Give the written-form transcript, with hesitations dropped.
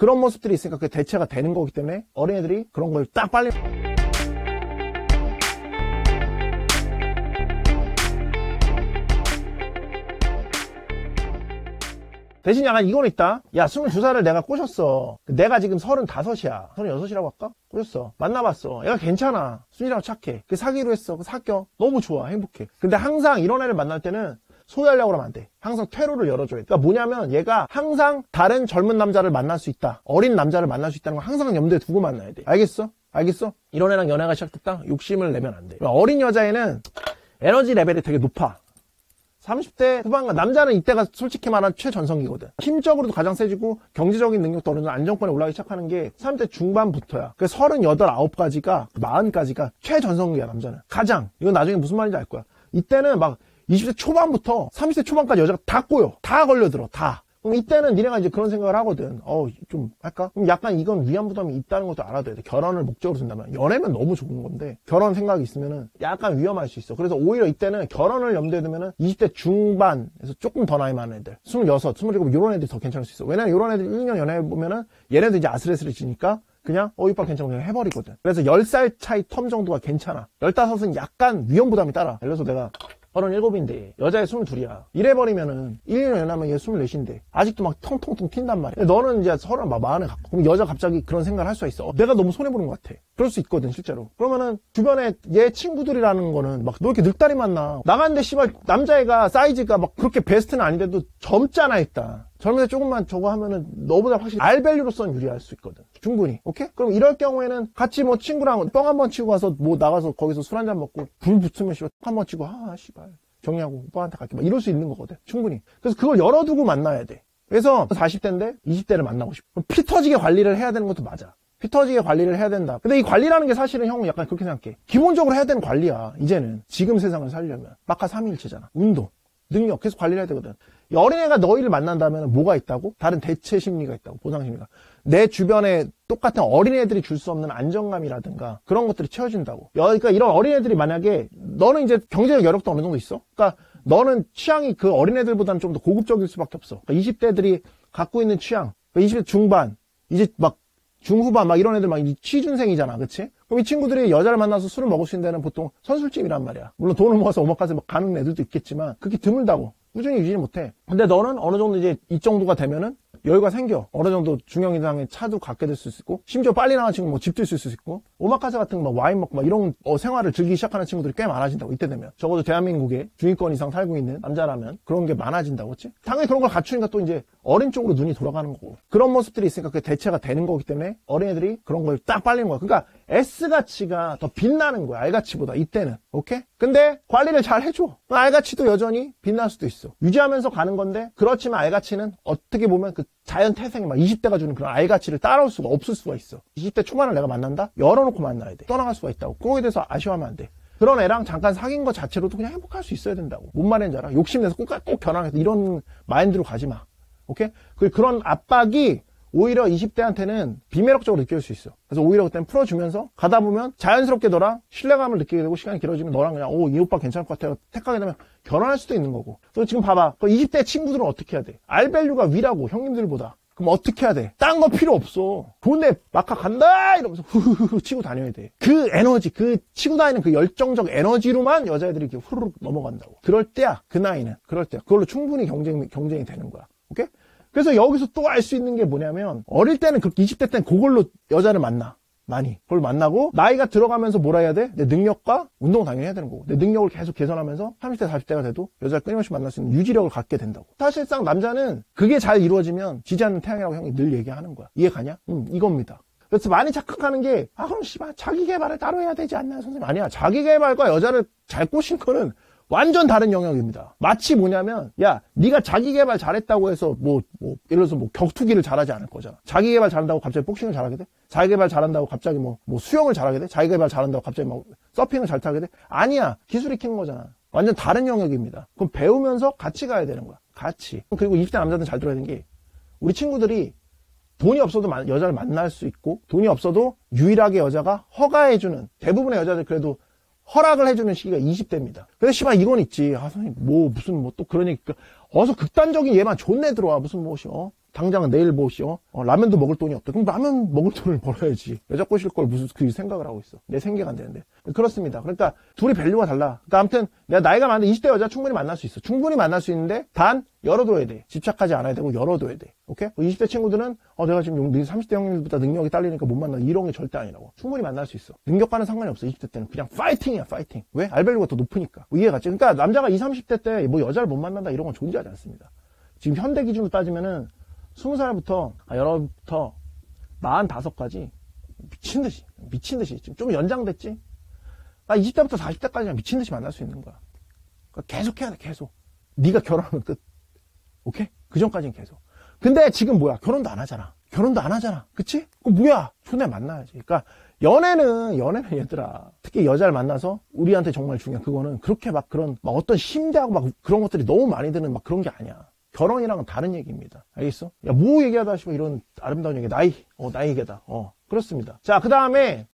그런 모습들이 있으니까 그게 대체가 되는 거기 때문에 어린애들이 그런 걸 딱 빨리 대신 약간 이건 있다. 야, 22살을 내가 꼬셨어. 내가 지금 35이야. 36이라고 할까? 꼬셨어. 만나봤어. 얘가 괜찮아. 순이라고 착해. 사귀기로 했어. 사겨. 너무 좋아. 행복해. 근데 항상 이런 애를 만날 때는 소유하려고 그러면 안 돼. 항상 퇴로를 열어줘야 돼. 그러니까 뭐냐면 얘가 항상 다른 젊은 남자를 만날 수 있다. 어린 남자를 만날 수 있다는 걸 항상 염두에 두고 만나야 돼. 알겠어? 알겠어? 이런 애랑 연애가 시작됐다? 욕심을 내면 안 돼. 어린 여자애는 에너지 레벨이 되게 높아. 30대 후반과 남자는 이때가 솔직히 말하면 최전성기거든. 힘적으로도 가장 세지고 경제적인 능력도 어느 정도 안정권에 올라가기 시작하는 게 30대 중반부터야. 그래서 38, 9까지가 40까지가 최전성기야. 남자는 가장. 이건 나중에 무슨 말인지 알 거야. 이때는 막 20대 초반부터 30대 초반까지 여자가 다 꼬여. 다 걸려들어. 다. 그럼 이때는 니네가 이제 그런 생각을 하거든. 좀 할까? 그럼 약간 이건 위안 부담이 있다는 것도 알아둬야 돼. 결혼을 목적으로 둔다면. 연애면 너무 좋은 건데 결혼 생각이 있으면은 약간 위험할 수 있어. 그래서 오히려 이때는 결혼을 염두에 두면은 20대 중반에서 조금 더 나이 많은 애들 26, 27 이런 애들이 더 괜찮을 수 있어. 왜냐면 이런 애들 1년 연애해보면은 얘네도 이제 아슬아슬해지니까 그냥 이빨 괜찮고 그냥 해버리거든. 그래서 10살 차이 텀 정도가 괜찮아. 15은 약간 위험 부담이 따라. 예를 들어서 내가 37인데 여자애 22이야. 이래버리면은 1년 연하면 얘 24인데 아직도 막 텅텅텅 튄단 말이야. 너는 이제 30, 40에 갖고 그럼 여자 갑자기 그런 생각을 할 수가 있어. 내가 너무 손해보는 것 같아. 그럴 수 있거든 실제로. 그러면은 주변에 얘 친구들이라는 거는 막 너 이렇게 늙다리 만나. 나갔는데 씨발 남자애가 사이즈가 막 그렇게 베스트는 아닌데도 젊잖아 일단. 젊은데 조금만 저거 하면은 너보다 확실히 알밸류로서는 유리할 수 있거든. 충분히. 오케이? 그럼 이럴 경우에는 같이 뭐 친구랑 뻥 한번 치고 가서 뭐 나가서 거기서 술 한잔 먹고 불 붙으면 씨발 한번 치고 씨발 정리하고 오빠한테 갈게 막 이럴 수 있는 거거든. 충분히. 그래서 그걸 열어두고 만나야 돼. 그래서 40대인데 20대를 만나고 싶어. 그럼 피 터지게 관리를 해야 되는 것도 맞아. 피 터지게 관리를 해야 된다. 근데 이 관리라는 게 사실은 형은 약간 그렇게 생각해. 기본적으로 해야 되는 관리야. 이제는. 지금 세상을 살려면. 마카 3일체잖아. 운동. 능력 계속 관리를 해야 되거든. 이 어린애가 너희를 만난다면 뭐가 있다고? 다른 대체 심리가 있다고. 보상 심리가. 내 주변에 똑같은 어린애들이 줄 수 없는 안정감이라든가 그런 것들이 채워진다고. 그러니까 이런 어린애들이 만약에 너는 이제 경제적 여력도 어느 정도 있어. 그러니까 너는 취향이 그 어린애들보다는 좀 더 고급적일 수밖에 없어. 그러니까 20대들이 갖고 있는 취향. 그러니까 20대 중반, 이제 막 중후반 막 이런 애들 막 취준생이잖아. 그치? 그럼 이 친구들이 여자를 만나서 술을 먹을 수 있는 데는 보통 선술집이란 말이야. 물론 돈을 모아서 오마카세 막 가는 애들도 있겠지만 그게 드물다고. 꾸준히 유지를 못해. 근데 너는 어느 정도 이제 이 정도가 되면은 여유가 생겨. 어느 정도 중형 이상의 차도 갖게 될 수 있고, 심지어 빨리 나간 친구 뭐 집도 있을 수 있고, 오마카세 같은 거 막 와인 먹고 막 이런 생활을 즐기기 시작하는 친구들이 꽤 많아진다고. 이때 되면 적어도 대한민국에 중위권 이상 살고 있는 남자라면 그런 게 많아진다고. 그치? 당연히 그런 걸 갖추니까 또 이제 어린 쪽으로 눈이 돌아가는 거고, 그런 모습들이 있으니까 그게 대체가 되는 거기 때문에 어린애들이 그런 걸 딱 빨리는 거야. 그러니까 S가치가 더 빛나는 거야. R가치보다 이때는. 오케이? 근데 관리를 잘 해줘. R가치도 여전히 빛날 수도 있어. 유지하면서 가는 건데, 그렇지만 R가치는 어떻게 보면 그 자연 태생이 막 20대가 주는 그런 R가치를 따라올 수가 없을 수가 있어. 20대 초반을 내가 만난다? 열어놓고 만나야 돼. 떠나갈 수가 있다고. 그거에 대해서 아쉬워하면 안 돼. 그런 애랑 잠깐 사귄 것 자체로도 그냥 행복할 수 있어야 된다고. 뭔 말인지 알아? 욕심내서 꼭 결혼해서 이런 마인드로 가지 마. 오케이? 그런 압박이 오히려 20대한테는 비매력적으로 느낄 수 있어. 그래서 오히려 그때는 풀어주면서 가다 보면 자연스럽게 너랑 신뢰감을 느끼게 되고, 시간이 길어지면 너랑 그냥 이 오빠 괜찮을 것 같아요 택하게 되면 결혼할 수도 있는 거고. 그래서 지금 봐봐. 20대 친구들은 어떻게 해야 돼? 알밸류가 위라고, 형님들보다. 그럼 어떻게 해야 돼? 딴 거 필요 없어. 좋은데 마카 간다 이러면서 후후후 치고 다녀야 돼. 그 에너지, 그 치고 다니는 그 열정적 에너지로만 여자애들이 이렇게 후루룩 넘어간다고. 그럴 때야. 그 나이는. 그럴 때야. 그걸로 충분히 경쟁이 되는 거야. 오케이? 그래서 여기서 또 알 수 있는 게 뭐냐면, 어릴 때는 그렇게 20대 때는 그걸로 여자를 만나. 많이. 그걸 만나고, 나이가 들어가면서 뭐라 해야 돼? 내 능력과 운동을 당연히 해야 되는 거고, 내 능력을 계속 개선하면서 30대, 40대가 돼도 여자를 끊임없이 만날 수 있는 유지력을 갖게 된다고. 사실상 남자는 그게 잘 이루어지면 지지 않는 태양이라고 형이 늘 얘기하는 거야. 이해 가냐? 이겁니다. 그래서 많이 착각하는 게, 그럼 씨발 자기 개발을 따로 해야 되지 않나요, 선생님? 아니야. 자기 개발과 여자를 잘 꼬신 거는 완전 다른 영역입니다. 마치 뭐냐면, 야, 네가 자기 개발 잘했다고 해서 예를 들어서 격투기를 잘하지 않을 거잖아. 자기 개발 잘한다고 갑자기 복싱을 잘하게 돼? 자기 개발 잘한다고 갑자기 수영을 잘하게 돼? 자기 개발 잘한다고 갑자기 서핑을 잘 타게 돼? 아니야. 기술이 키는 거잖아. 완전 다른 영역입니다. 그럼 배우면서 같이 가야 되는 거야. 같이. 그리고 20대 남자들은 잘 들어야 되는 게, 우리 친구들이 돈이 없어도 여자를 만날 수 있고, 돈이 없어도 유일하게 여자가 허가해주는, 대부분의 여자들 그래도 허락을 해주는 시기가 20대입니다. 근데 씨발 이건 있지. 선생님 무슨 또 그런 얘기. 어서 극단적인 얘만 존내 들어와. 무슨 당장 내일 뭐, 라면도 먹을 돈이 없다. 그럼 라면 먹을 돈을 벌어야지. 여자 꼬실 걸 무슨 그 생각을 하고 있어. 내 생계가 안 되는데. 그렇습니다. 그러니까 둘이 밸류가 달라. 그러니까 아무튼 내가 나이가 많은데 20대 여자 충분히 만날 수 있어. 충분히 만날 수 있는데 단 열어둬야 돼. 집착하지 않아야 되고 열어둬야 돼. 오케이? 20대 친구들은 내가 지금 30대 형님보다 능력이 딸리니까 못 만나. 이런 게 절대 아니라고. 충분히 만날 수 있어. 능력과는 상관이 없어. 20대 때는 그냥 파이팅이야. 파이팅. 왜? 알밸류가 더 높으니까. 이해갔지? 그러니까 남자가 20, 30대 때 뭐 여자를 못 만난다 이런 건 존재하지 않습니다. 지금 현대 기준으로 따지면은 20살부터 45까지 미친 듯이 좀 연장됐지. 20대부터 40대까지는 미친 듯이 만날 수 있는 거야. 그러니까 계속 해야 돼. 계속. 네가 결혼하면 끝. 오케이? 그 전까지는 계속. 근데 지금 뭐야? 결혼도 안 하잖아. 그치? 뭐야? 존나 만나야지. 그러니까 연애는 얘들아. 특히 여자를 만나서 우리한테 정말 중요한 그거는 그렇게 막 그런 막 어떤 심대하고 막 그런 것들이 너무 많이 드는 막 그런 게 아니야. 결혼이랑은 다른 얘기입니다. 알겠어? 야, 뭐 얘기하다 싶어 이런 아름다운 얘기. 나이 얘기다. 그렇습니다. 자, 그 다음에